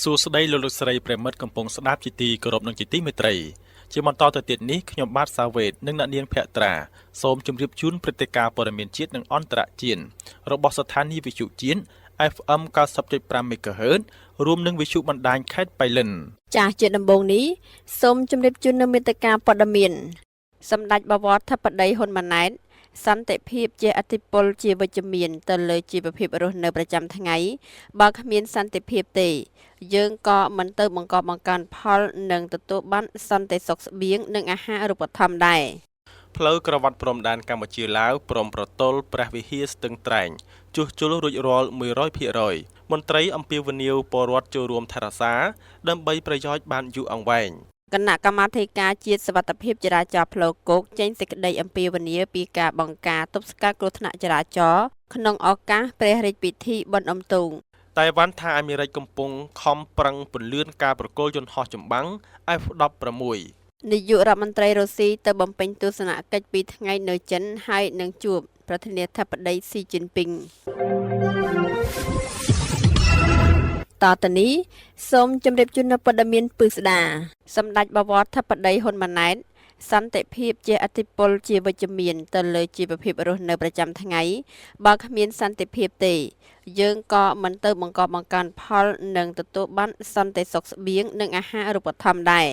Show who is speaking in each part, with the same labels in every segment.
Speaker 1: សួស្តីលោកស្រីប្រិមិត្តកំពុងស្ដាប់ជាទីគោរពនឹងជាទីមេត្រីជាបន្តទៅទៀតនេះខ្ញុំបាទសាវ៉េតនិងអ្នកនាងភក្ត្រាសូមជម្រាបជូនព្រឹត្តិការណ៍ព័ត៌មានជាតិនិងអន្តរជាតិរបស់ស្ថានីយ៍វិទ្យុជាតិ FM 90.5 MHz រួមនឹងវិទ្យុបណ្ដាញខេត្តបៃលិន
Speaker 2: ចាស់ជាដំបូងនេះសូមជម្រាបជូននូវមេត្តាព័ត៌មានសម្ដេចបវរធិបតីហ៊ុនម៉ាណែតសន្តិភាពជាអធិពលជាវិជ្ជមានទៅលើជីវភាពរស់នៅប្រចាំថ្ងៃបើគ្មានសន្តិភាពទេយើងក៏មិនទៅបង្កប់បង្កើនផលនិងទទួលបានសន្តិសុខស្បៀងនិងអាហារូបត្ថម្ភដែរ
Speaker 1: ផ្លូវក្រវ៉ាត់ព្រំដែនកម្ពុជាឡាវព្រមប្រទល់ព្រះវិហារស្ទឹងត្រែងជួសជុលរួចរាល់ 100% មន្ត្រីអំពាវនាវពលរដ្ឋចូលរួមថែរក្សាដើម្បីប្រយោជន៍បានយូរអង្វែង
Speaker 2: គណៈកម្មាធិការជាតិសុវត្ថិភាពចរាចរណ៍ផ្លូវគោកចេញសេចក្តីអំពាវនាវពីការបង្ការទប់ស្កាត់គ្រោះថ្នាក់ចរាចរណ៍ក្នុងឱកាសព្រះរាជពិធីបុណ្យអុំទូក
Speaker 1: តៃវ៉ាន់ថាអាមេរិកកំពុងខំប្រឹងពន្លឿនការប្រគល់យន្តហោះចម្បាំង F-16
Speaker 2: នាយករដ្ឋមន្ត្រីរុស្ស៊ីទៅបំពេញទស្សនកិច្ច2ថ្ងៃនៅចិនហើយនឹងជួបប្រធានាធិបតីស៊ីជីនពីងតទៅនេះសូមជម្រាបជូននូវព័ត៌មានពិស្ដាសម្ដេចបវរធិបតីហ៊ុនម៉ាណែតសន្តិភាពជាអធិពលជាវិជ្ជមានទៅលើជីវភាពរស់នៅប្រចាំថ្ងៃបើគ្មានសន្តិភាពទេយើងក៏មិនទៅបង្កប់បង្កើនផលនិងទទួលបានសន្តិសុខស្បៀងនិងអាហារូបត្ថម្ភដែរ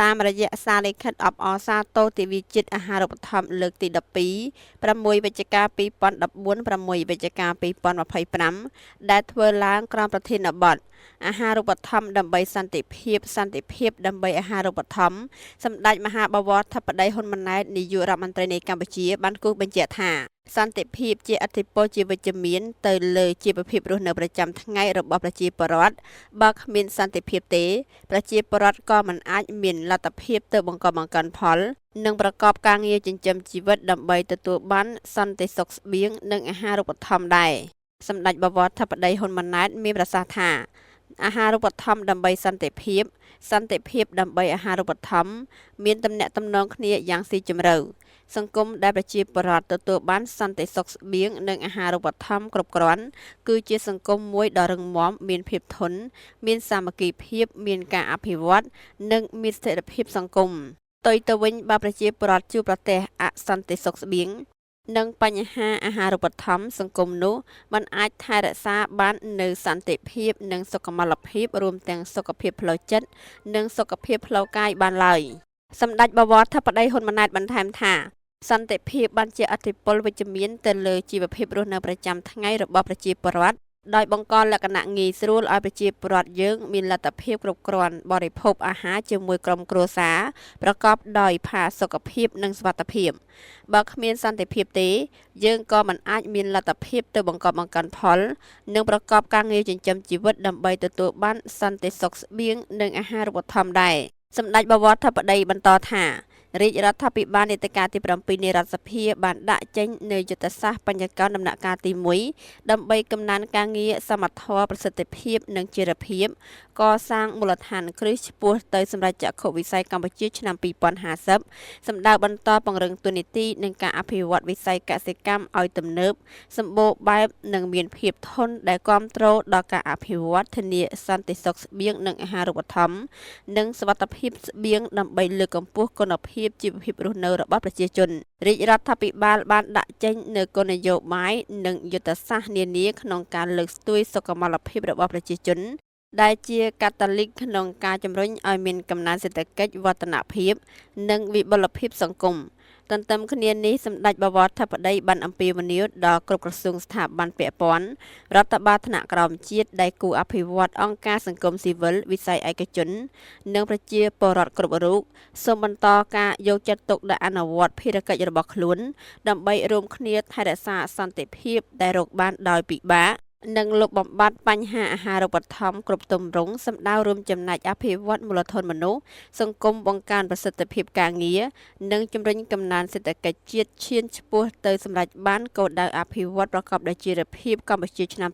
Speaker 2: តាមរយៈសារលិខិតអបអរសាទរទិវាជាតិអាហារូបត្ថម្ភលើកទី12 6វិច្ឆិកា2014 6វិច្ឆិកា2025ដែលធ្វើឡើងក្រោមប្រធានបទអាហារូបត្ថម្ភដើម្បីសន្តិភាពដើម្បីអាហារូបត្ថម្ភសម្ដេចមហាបវរធិបតីហ៊ុនម៉ាណែតនាយករដ្ឋមន្ត្រីនៃកម្ពុជាបានគូសបញ្ជាក់ថាសន្តិភាពជាអធិពលជាវិជ្ជមានទៅលើជីវភាពរស់នៅប្រចាំថ្ងៃរបស់ប្រជាពលរដ្ឋបើគ្មានសន្តិភាពទេប្រជាពលរដ្ឋក៏មិនអាចមានលទ្ធភាពទៅបង្កបង្កើនផលនិងប្រកបការងារចិញ្ចឹមជីវិតដើម្បីទទួលបានសន្តិសុខស្បៀងនិងអាហារូបត្ថម្ភដែរសម្ដេចបវរធិបតីហ៊ុនម៉ាណែតមានប្រសាសន៍ថាអាហារូបត្ថម្ភដើម្បីសន្តិភាពដើម្បីអាហារូបត្ថម្ភមានទំនាក់ទំនងគ្នាយ៉ាងស៊ីជម្រៅសង្គមដែលប្រជាពលរដ្ឋទទួលបានសន្តិសុខស្បៀងនិងអាហារូបត្ថម្ភគ្រប់គ្រាន់គឺជាសង្គមមួយដ៏រឹងមាំមានភាពធន់មានសាមគ្គីភាពមានការអភិវឌ្ឍនិងមានស្ថិរភាពសង្គមផ្ទុយទៅវិញបើប្រជាពលរដ្ឋជួបប្រទះអសន្តិសុខស្បៀងនិងបញ្ហាអាហារូបត្ថម្ភសង្គមនោះมันអាចថែរក្សាបាននូវសន្តិភាពនិងសុខុមាលភាពរួមទាំងសុខភាពផ្លូវចិត្តនិងសុខភាពផ្លូវកាយបានឡើយសម្ដេចបវរធិបតីហ៊ុនម៉ាណែតបន្ថែមថាសន្តិភាពបានជាអធិពលវិជ្ជមានទៅលើជីវភាពរស់នៅប្រចាំថ្ងៃរបស់ប្រជាពលរដ្ឋដោយបង្កលក្ខណៈងាយស្រួលឲ្យប្រជាពលរដ្ឋយើងមានលទ្ធភាពគ្រប់គ្រាន់បរិភោគអាហារជាមួយក្រុមគ្រួសារប្រកបដោយផាសុកភាពនិងសុវត្ថិភាពបើគ្មានសន្តិភាពទេយើងក៏មិនអាចមានលទ្ធភាពទៅបង្កប់បង្កើនផលនិងប្រកបការងារចិញ្ចឹមជីវិតដើម្បីទទួលបានសន្តិសុខស្បៀងនិងអាហារូបត្ថម្ភដែរសម្ដេចបវរធិបតីបន្តថារាជរដ្ឋាភិបាលនីតិកាលទី7នៃរដ្ឋសភាបានដាក់ចេញនូវយុទ្ធសាស្ត្របញ្ញកោណដំណាក់កាលទី1ដើម្បីកំណើនការងារសមត្ថភាពប្រសិទ្ធភាពនិងចីរភាពកសាងមូលដ្ឋានគ្រឹះឆ្ពោះទៅសម្រាប់ចក្ខុវិស័យកម្ពុជាឆ្នាំ2050សម្ដៅបន្តពង្រឹងទូនាទីនិងការអភិវឌ្ឍវិស័យកសិកម្មឲ្យទំនើបសម្បូរបែបនិងមានភាពធន់ដែលគាំទ្រដល់ការអភិវឌ្ឍធានាសន្តិសុខស្បៀងនិងអាហារូបត្ថម្ភនិងសុវត្ថិភាពស្បៀងដើម្បីលើកកម្ពស់គុណភាពជីវភាពរស់នៅរបស់ប្រជាជនរាជរដ្ឋាភិបាលបានដាក់ចេញនូវគោលនយោបាយនិងយុទ្ធសាស្ត្រនានាក្នុងការលើកស្ទួយសុខុមាលភាពរបស់ប្រជាជនដែលជាកាតាលីកក្នុងការជំរុញឲ្យមានកំណើនសេដ្ឋកិច្ចវឌ្ឍនភាពនិងវិបុលភាពសង្គមទន្ទឹមគ្នានេះសម្ដេចបវរធិបតីបានអំពាវនាវដល់គ្រប់ក្រសួងស្ថាប័នពាក់ព័ន្ធរដ្ឋបាលថ្នាក់ក្រោមជាតិដៃគូអភិវឌ្ឍអង្គការសង្គមស៊ីវិលវិស័យឯកជននិងប្រជាពលរដ្ឋគ្រប់រូបសូមបន្តការយកចិត្តទុកដាក់អនុវត្តភារកិច្ចរបស់ខ្លួនដើម្បីរួមគ្នាថែរក្សាសន្តិភាពដែលរកបានដោយពិបាកនិងលុបបំបាត់បញ្ហាអាហារូបត្ថម្ភគ្រប់ទម្រង់សម្ដៅរួមចំណែកអភិវឌ្ឍមូលធនមនុស្សសង្គមបង្កើនប្រសិទ្ធភាពការងារនិងជំរុញកំណើនសេដ្ឋកិច្ចជាតិឈានឆ្ពោះទៅសម្រេចបានគោលដៅអភិវឌ្ឍប្រកបដោយចីរភាពកម្ពុជាឆ្នាំ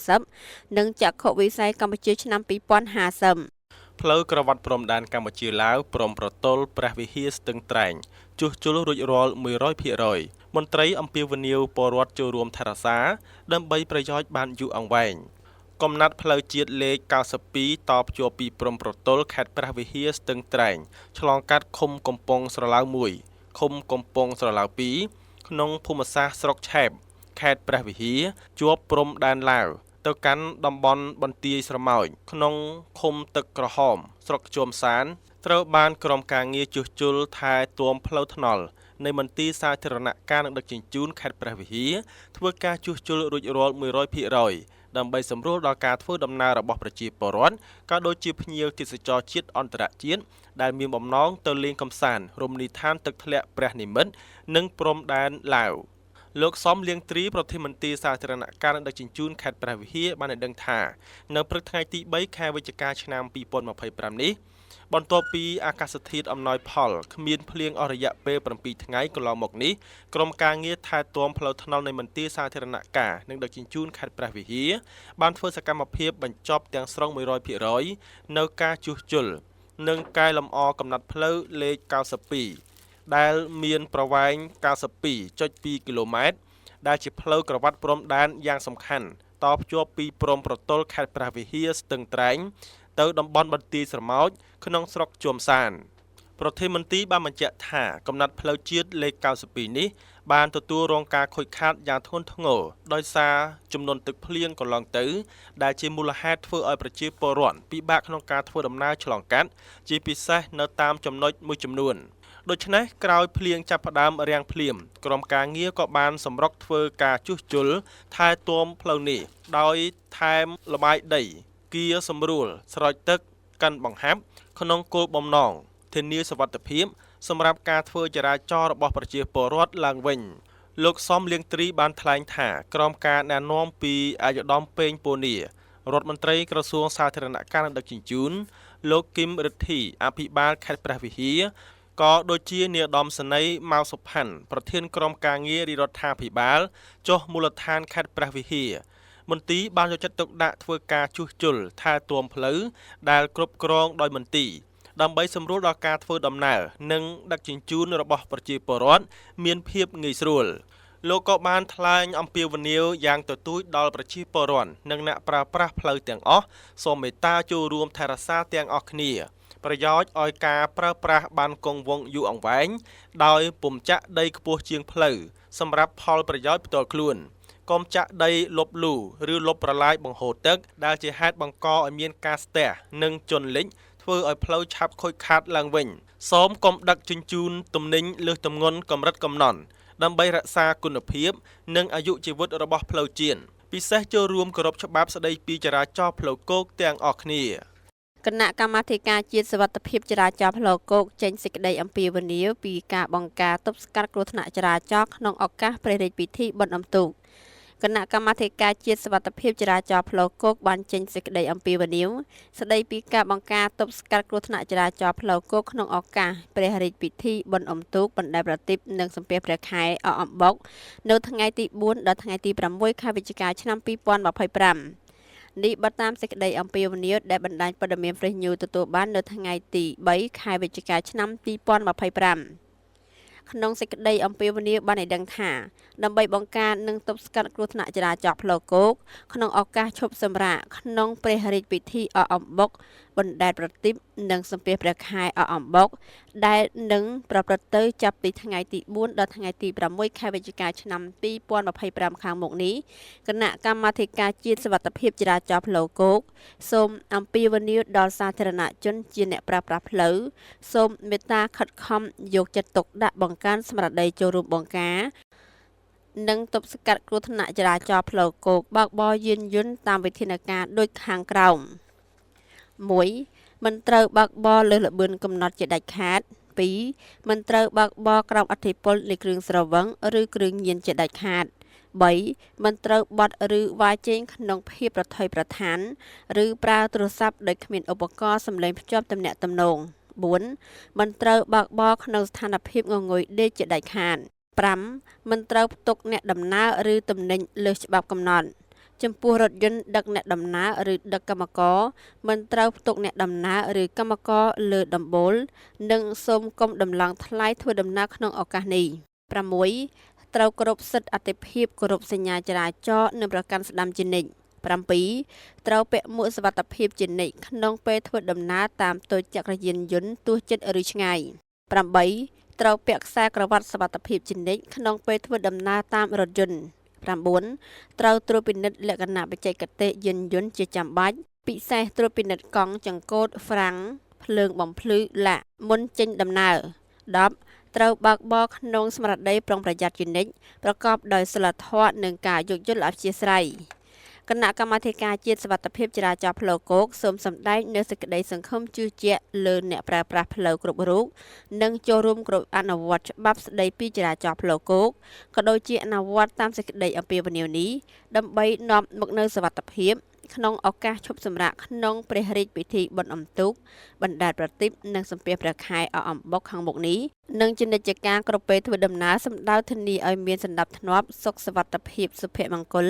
Speaker 2: 2030និងចក្ខុវិស័យកម្ពុជាឆ្នាំ2050
Speaker 1: ផ្លូវក្រវ៉ាត់ព្រំដែនកម្ពុជាឡាវព្រមប្រទល់ព្រះវិហារស្ទឹងត្រែងជួសជុលរួចរាល់ 100% មន្ត្រីអំពាវនាវពលរដ្ឋចូលរួមថែរក្សាដើម្បីប្រយោជន៍បានយូរអង្វែង កំណាត់ផ្លូវជាតិលេខ92តភ្ជាប់ពីព្រំប្រទល់ខេត្តព្រះវិហារស្ទឹងត្រែងឆ្លងកាត់ឃុំកំពង់ស្រឡៅ1ឃុំកំពង់ស្រឡៅ2ក្នុងភូមិសាស្ត្រស្រុកឆែបខេត្តព្រះវិហារជាប់ព្រំដែនឡាវទៅកាន់តំបន់បន្ទាយស្រមោចក្នុងឃុំទឹកក្រហមស្រុកជួមសានត្រូវបានក្រុមការងារជួសជុលថែទាំផ្លូវថ្នល់នៃមន្ទីរសាធារណការនិងដឹកជញ្ជូនខេត្តព្រះវិហារធ្វើការជួសជុលរួចរាល់ 100% ដើម្បីសម្រួលដល់ការធ្វើដំណើររបស់ប្រជាពលរដ្ឋក៏ដូចជាភ្ញៀវទេសចរជាតិអន្តរជាតិដែលមានបំណងទៅលេងកម្សាន្តរមណីយដ្ឋានទឹកធ្លាក់ព្រះនិមិត្តនិងព្រំដែនឡាវលោកសំលៀងទ្រីប្រធានមន្ទីរសាធារណការនិងដឹកជញ្ជូនខេត្តព្រះវិហារបានឲ្យដឹងថានៅព្រឹកថ្ងៃទី3ខែវិច្ឆិកាឆ្នាំ2025នេះបន្ទាប់ពីអាកាសធាតុអំណោយផលគ្មានភ្លៀងអស់រយៈពេល7ថ្ងៃកន្លងមកនេះក្រុមការងារថែទាំផ្លូវថ្នល់នៃមន្ទីរសាធារណការនិងដឹកជញ្ជូនខេត្តព្រះវិហារបានធ្វើសកម្មភាពបញ្ចប់ទាំងស្រុង 100% នៅការជួសជុលនិងកែលម្អកំណាត់ផ្លូវលេខ92ដែលមានប្រវែង 92.2 គីឡូម៉ែត្រដែលជាផ្លូវក្រវ៉ាត់ព្រំដែនយ៉ាងសំខាន់តភ្ជាប់ពីព្រំប្រទល់ខេត្តព្រះវិហារស្ទឹងត្រែងទៅតំបន់បន្ទាយស្រមោចក្នុងស្រុកជួមសានប្រធានមន្ទីរបានបញ្ជាក់ថាកំណាត់ផ្លូវជាតិលេខ92នេះបានទទួលរងការខូចខាតយ៉ាងធ្ងន់ធ្ងរដោយសារចំនួនទឹកភ្លៀងកន្លងទៅដែលជាមូលហេតុធ្វើឲ្យប្រជាពលរដ្ឋពិបាកក្នុងការធ្វើដំណើរឆ្លងកាត់ជាពិសេសនៅតាមចំណុចមួយចំនួនដូច្នេះក្រោយភ្លៀងចាប់ផ្ដើមរាំងភ្លាមក្រុមការងារក៏បានសម្រុកធ្វើការជួសជុលថែទាំផ្លូវនេះដោយថែមល្បាយដីគៀសម្រួលស្រោចទឹកកាន់បង្ហាប់ក្នុងគោលបំណងធានាសុវត្ថិភាពសម្រាប់ការធ្វើចរាចរណ៍របស់ប្រជាពលរដ្ឋឡើងវិញលោកសំលៀងទ្រីបានថ្លែងថាក្រុមការណែនាំពីអាយដាមពេងពូនីរដ្ឋមន្ត្រីក្រសួងសាធារណការនិងដឹកជញ្ជូនលោកគឹមរិទ្ធីអភិបាលខេត្តព្រះវិហារក៏ដូចជានាយឧត្តមសេនីយ៍ម៉ៅសុផាន់ប្រធានក្រុមការងាររាជរដ្ឋាភិបាលចុះមូលដ្ឋានខេត្តព្រះវិហារមន្ទីរបានយកចិត្តទុកដាក់ធ្វើការជួសជុលថែទាំផ្លូវដែលគ្រប់គ្រងដោយមន្ទីរដើម្បីសម្រួលដល់ការធ្វើដំណើរនិងដឹកជញ្ជូនរបស់ប្រជាពលរដ្ឋមានភាពងាយស្រួលលោកក៏បានថ្លែងអំពាវនាវយ៉ាងទទូចដល់ប្រជាពលរដ្ឋនិងអ្នកប្រើប្រាស់ផ្លូវទាំងអស់សូមមេត្តាចូលរួមថែរក្សាទាំងអស់គ្នាប្រយោជន៍ឲ្យការប្រើប្រាស់បានគង់វង្សយូរអង្វែងដោយពុំចាក់ដីខ្ពស់ជាងផ្លូវសម្រាប់ផលប្រយោជន៍ផ្ទាល់ខ្លួនកុំចាក់ដីលុបលូឬលុបប្រឡាយបង្ហូរទឹកដែលជាហេតុបង្កឲ្យមានការស្ទះនិងជន់លិចធ្វើឲ្យផ្លូវឆាប់ខូចខាតឡើងវិញសូមកុំដឹកជញ្ជូនទំនិញលើសទម្ងន់កម្រិតកំណត់ដើម្បីរក្សាគុណភាពនិងអាយុជីវិតរបស់ផ្លូវជាតិពិសេសចូលរួមគោរពច្បាប់ស្តីពីចរាចរណ៍ផ្លូវគោកទាំងអស់គ្នាគណៈកម្មាធិការជាតិសុវត្ថិភាពចរាចរណ៍ផ្លូវគោកចេញសេចក្តីអំពាវនាវពីការបង្ការទប់ស្កាត់គ្រោះថ្នាក់ចរាចរណ៍ក្នុងឱកាសព្រះរាជពិធីបុណ្យអុំទូកគណៈកម្មាធិការជាតិសុវត្ថិភាពចរាចរណ៍ផ្លូវគោកបានចេញសេចក្តីអំពាវនាវស្តីពីការបង្ការទប់ស្កាត់គ្រោះថ្នាក់ចរាចរណ៍ផ្លូវគោកក្នុងឱកាសព្រះរាជពិធីបុណ្យអុំទូកបណ្ដែតប្រទីបនិងសំពះព្រះខែអកអំបុកនៅថ្ងៃទី4ដល់ថ្ងៃទី6ខែវិច្ឆិកាឆ្នាំ2025នេះបើតាមសេចក្តីអំពាវនាវដែលបណ្ដាញព័ត៌មាន Fresh News ទទួលបាននៅថ្ងៃទី3ខែវិច្ឆិកាឆ្នាំ2025ក្នុងសេចក្តីអំពាវនាវបានឲ្យដឹងថាដើម្បីបង្ការនិងទប់ស្កាត់គ្រោះថ្នាក់ចរាចរណ៍ផ្លូវគោកក្នុងឱកាសឈប់សម្រាកក្នុងព្រះរាជពិធីអកអំបុកបណ្ដែតប្រទីបនិងសំពះព្រះខែអកអំបុកដែលនឹងប្រព្រឹត្តទៅចាប់ពីថ្ងៃទី4ដល់ថ្ងៃទី6ខែវិច្ឆិកាឆ្នាំ2025ខាងមុខនេះគណៈកម្មាធិការជាតិសុវត្ថិភាពចរាចរណ៍ផ្លូវគោកសូមអំពាវនាវដល់សាធារណជនជាអ្នកប្រើប្រាស់ផ្លូវសូមមេត្តាខិតខំយកចិត្តទុកដាក់បង្កើនស្មារតីចូលរួមបង្ការនិងទប់ស្កាត់គ្រោះថ្នាក់ចរាចរណ៍ផ្លូវគោកបើកបរយានយន្តតាមវិធានការដូចខាងក្រោម 1. មិនត្រូវបើកបរលើសល្បឿនកំណត់ជាដាច់ខាត 2. មិនត្រូវបើកបរក្រោមឥទ្ធិពលនៃគ្រឿងស្រវឹងឬគ្រឿងញៀនជាដាច់ខាត 3. មិនត្រូវបត់ឬវាយជែងក្នុងភាពប្រថុយប្រថានឬប្រើទូរស័ព្ទដោយគ្មានឧបករណ៍សំឡេងភ្ជាប់ទំនាក់ទំនង 4. មិនត្រូវបើកបរក្នុងស្ថានភាពងងុយដេកជាដាច់ខាត 5. មិនត្រូវផ្ទុកអ្នកដំណើរឬទំនិញលើសច្បាប់កំណត់ចំពោះរថយន្តដឹកអ្នកដំណើរឬដឹកកម្មករមិនត្រូវផ្ទុកអ្នកដំណើរឬកម្មករលើដំបូលនិងសូមកុំដំឡើងថ្លៃធ្វើដំណើរក្នុងឱកាសនេះ 6. ត្រូវគោរពសិទ្ធិអតិភិបគោរពសញ្ញាចរាចរណ៍និងប្រកាន់ស្ដាំជានិច្ច
Speaker 2: 7ត្រូវពាក់មួកសុវត្ថិភាពជានិច្ចក្នុងពេលធ្វើដំណើរតាមទូចក្រយានយន្តទោះជិតឬឆ្ងាយ 8ត្រូវពាក់ខ្សែក្រវ៉ាត់សុវត្ថិភាពជានិច្ចក្នុងពេលធ្វើដំណើរតាមរថយន្ត 9ត្រូវត្រួតពិនិត្យលក្ខណៈបច្ចេកទេសយានយន្តជាចាំបាច់ពិសេសត្រួតពិនិត្យកង់ចង្កូតហ្វ្រាំងភ្លើងបំភ្លឺឡាក់មុនចេញដំណើរ 10ត្រូវបើកបរក្នុងស្មារតីប្រុងប្រយ័ត្នជានិច្ចប្រកបដោយសីលធម៌និងការយោគយល់អធ្យាស្រ័យ គណៈកម្មាធិការជាតិសុវត្ថិភាពចរាចរណ៍ផ្លូវគោកសូមសម្ដែងនូវសេចក្តីសង្ឃឹមជឿជាក់លើអ្នកប្រើប្រាស់ផ្លូវគ្រប់រូបនិងចូលរួមគ្រប់អនុវត្តច្បាប់ស្តីពីចរាចរណ៍ផ្លូវគោកក៏ដូចជាអនុវត្តតាមសេចក្តីអំពាវនាវនេះដើម្បីនាំមកនូវសុវត្ថិភាពក្នុងឱកាសឈប់សម្រាកក្នុងព្រះរាជពិធីបុណ្យអុំទូកបណ្ដែតប្រទីបនិងសំពះព្រះខែអកអំបុកខាងមុខនេះនិងជានិច្ចការគ្រប់ពេលធ្វើដំណើរសម្ដៅធានាឲ្យមានសណ្ដាប់ធ្នាប់សុខសុវត្ថិភាពសុភមង្គល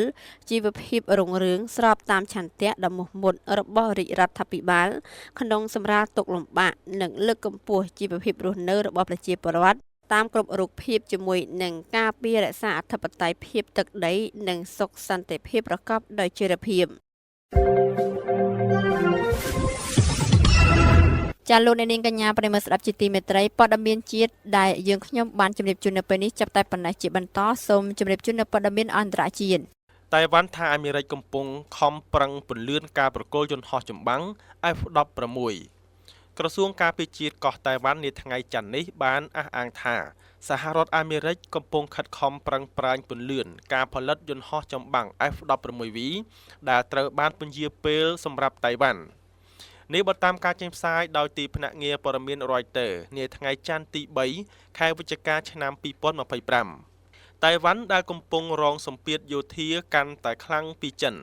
Speaker 2: ជីវភាពរុងរឿងស្របតាមឆន្ទៈដ៏មោះមុតរបស់រាជរដ្ឋាភិបាលក្នុងសម្រាលទុក្ខលំបាកនិងលើកកម្ពស់ជីវភាពរស់នៅរបស់ប្រជាពលរដ្ឋតាមគ្រប់រូបភាពជាមួយនឹងការពាររក្សាអធិបតេយ្យភាពទឹកដីនិងសុខសន្តិភាពប្រកបដោយចីរភាពចាលោកអ្នកនាងកញ្ញាប្រិមត្តស្ដាប់ជាទីមេត្រីព័ត៌មានជាតិដែលយើងខ្ញុំបានជម្រាបជូននៅពេលនេះចាប់តែប៉ុណ្ណេះជាបន្តសូមជម្រាបជូននៅព័ត៌មានអន្តរជាតិ
Speaker 1: តៃវ៉ាន់ថាអាមេរិកកំពុងខំប្រឹងពន្លឿនការប្រគល់យន្តហោះចម្បាំង F-16 ក្រសួងការពារជាតិកោះតៃវ៉ាន់នាថ្ងៃច័ន្ទនេះបានអះអាងថាសហរដ្ឋអាមេរិកកំពុងខិតខំប្រឹងប្រែងពន្លឿនការផលិតយន្តហោះចម្បាំង F-16V ដែលត្រូវបានពន្យាពេលសម្រាប់តៃវ៉ាន់នេះបើតាមការចេញផ្សាយដោយទីភ្នាក់ងារព័ត៌មាន Reuters នាថ្ងៃច័ន្ទទី3ខែវិច្ឆិកាឆ្នាំ2025 តៃវ៉ាន់ដែលកំពុងរងសម្ពាធយោធាកាន់តែខ្លាំងពីចិន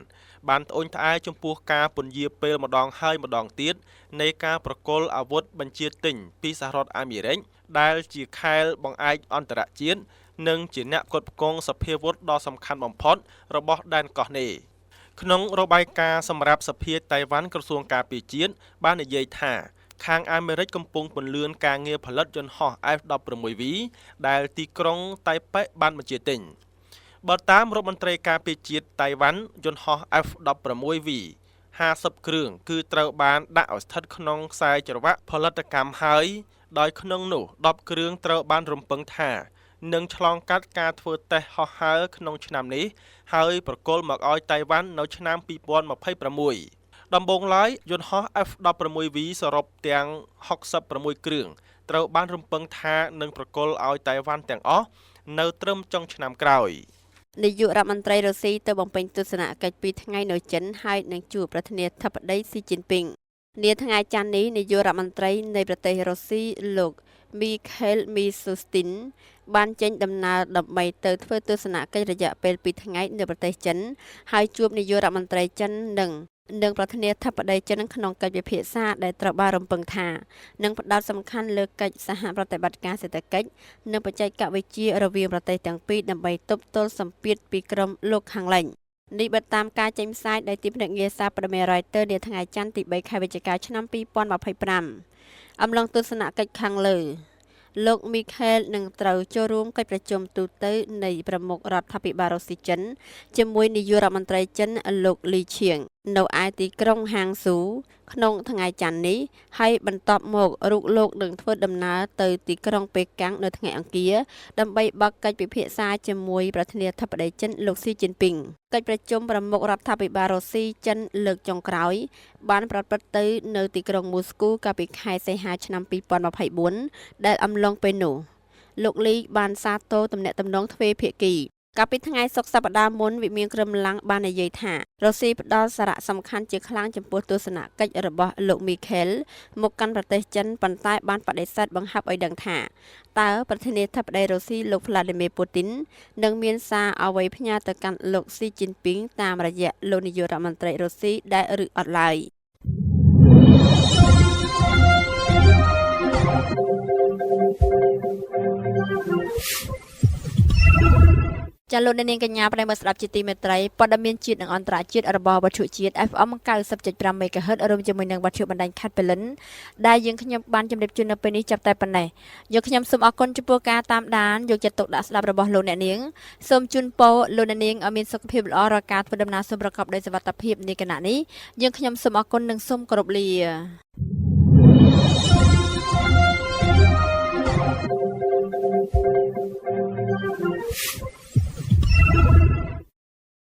Speaker 1: បានត្អូញត្អែចំពោះការពន្យាពេលម្ដងហើយម្ដងទៀតនៃការប្រគល់អាវុធបញ្ជាទិញពីសហរដ្ឋអាមេរិកដែលជាខែលបង្អែកអន្តរជាតិនិងជាអ្នកផ្គត់ផ្គង់សភាវុធដ៏សំខាន់បំផុតរបស់ដែនកោះនេះក្នុងរបាយការណ៍សម្រាប់សភាតៃវ៉ាន់ក្រសួងការពារជាតិបាននិយាយថាខាងអាមេរិកកំពុងពន្លឿនការងារផលិតយន្តហោះ F-16V ដែលទីក្រុងតៃប៉េបានបញ្ជាទិញបើតាមរដ្ឋមន្ត្រីការពារជាតិតៃវ៉ាន់យន្តហោះ F-16V 50គ្រឿងគឺត្រូវបានដាក់ឲ្យស្ថិតក្នុងខ្សែច្រវាក់ផលិតកម្មហើយដោយក្នុងនោះ10គ្រឿងត្រូវបានរំពឹងថានឹងឆ្លងកាត់ការធ្វើតេស្តហោះហើរក្នុងឆ្នាំនេះហើយប្រគល់មកឲ្យតៃវ៉ាន់នៅឆ្នាំ2026ដំបូងឡើយយន្តហោះ F-16V សរុបទាំង66គ្រឿងត្រូវបានរំពឹងថានឹងប្រគល់ឲ្យតៃវ៉ាន់ទាំងអស់នៅត្រឹមចុងឆ្នាំក្រោយនាយករដ្ឋមន្ត្រីរុស្ស៊ីទៅបំពេញទស្សនកិច្ច2ថ្ងៃនៅចិនហើយនឹងជួបប្រធានាធិបតីស៊ីជីនពីងនាថ្ងៃច័ន្ទនេះនាយករដ្ឋមន្ត្រីនៃប្រទេសរុស្ស៊ីលោក Mikhail Mishustin បានចេញដំណើរដើម្បីទៅធ្វើទស្សនកិច្ចរយៈពេល2ថ្ងៃនៅប្រទេសចិនហើយជួបនាយករដ្ឋមន្ត្រីចិននិងប្រធានាធិបតីចិនក្នុងកិច្ចពិភាក្សាដែលត្រូវបានរំពឹងថានឹងផ្ដោតសំខាន់លើកិច្ចសហប្រតិបត្តិការសេដ្ឋកិច្ចនិងបច្ចេកវិទ្យារវាងប្រទេសទាំងពីរដើម្បីទប់ទល់សម្ពាធពីក្រុមលោកខាងលិចនេះបើតាមការចេញផ្សាយដោយទីភ្នាក់ងារសារព័ត៌មាន Reuters នាថ្ងៃច័ន្ទទី3ខែវិច្ឆិកាឆ្នាំ2025អំឡុងទស្សនកិច្ចខាងលើលោក Mikhail នឹងត្រូវចូលរួមកិច្ចប្រជុំទូទៅនៃប្រមុខរដ្ឋាភិបាលរុស្ស៊ីចិនជាមួយនាយករដ្ឋមន្ត្រីចិនលោកលីឈៀងនៅឯទីក្រុងហាងស៊ូក្នុងថ្ងៃច័ន្ទនេះហើយបន្ទាប់មកលោកនឹងធ្វើដំណើរទៅទីក្រុងប៉េកាំងនៅថ្ងៃអង្គារដើម្បីបើកកិច្ចពិភាក្សាជាមួយប្រធានាធិបតីចិនលោកស៊ីជីនពីងកិច្ចប្រជុំប្រមុខរដ្ឋាភិបាលរុស្ស៊ីចិនលើកចុងក្រោយបានប្រព្រឹត្តទៅនៅទីក្រុងមូស្គូកាលពីខែសីហាឆ្នាំ2024ដែលអំឡុងពេលនោះលោកលីបានសាទរទំនាក់ទំនងទ្វេភាគីកាលពីថ្ងៃសុក្រសប្តាហ៍មុនវិមានក្រមឡាំងបាននិយាយថារុស្ស៊ីផ្ដល់សារៈសំខាន់ជាខ្លាំងចំពោះទស្សនកិច្ចរបស់លោក Mikhail មកកាន់ប្រទេសចិនប៉ុន្តែបានបដិសេធបង្ហាប់ឲ្យដឹងថាតើប្រធានាធិបតីរុស្ស៊ីលោក Vladimir Putin នឹងមានសារអ្វីផ្ញើទៅកាន់លោក Xi Jinping តាមរយៈលោកនាយករដ្ឋមន្ត្រីរុស្ស៊ីដែរឬអត់ឡើយ
Speaker 2: ចាលោកនាងកញ្ញាប្រិយមិត្តស្ដាប់ជាទីមេត្រីព័ត៌មានជាតិនិងអន្តរជាតិរបស់វិទ្យុជាតិ FM 90.5 MHz រួមជាមួយនឹងវិទ្យុបណ្ដាញខេត្តបេលិនដែលយើងខ្ញុំបានជម្រាបជូននៅពេលនេះចាប់តែប៉ុណ្ណេះយកខ្ញុំសូមអរគុណចំពោះការតាមដានយកចិត្តទុកដាក់ស្ដាប់របស់លោកអ្នកនាងសូមជូនពរលោកអ្នកនាងឲ្យមានសុខភាពល្អរាល់ការធ្វើដំណើរសូមប្រកបដោយសុវត្ថិភាពនាគណៈនេះយើងខ្ញុំសូមអរគុណនិងសូមគោរពលា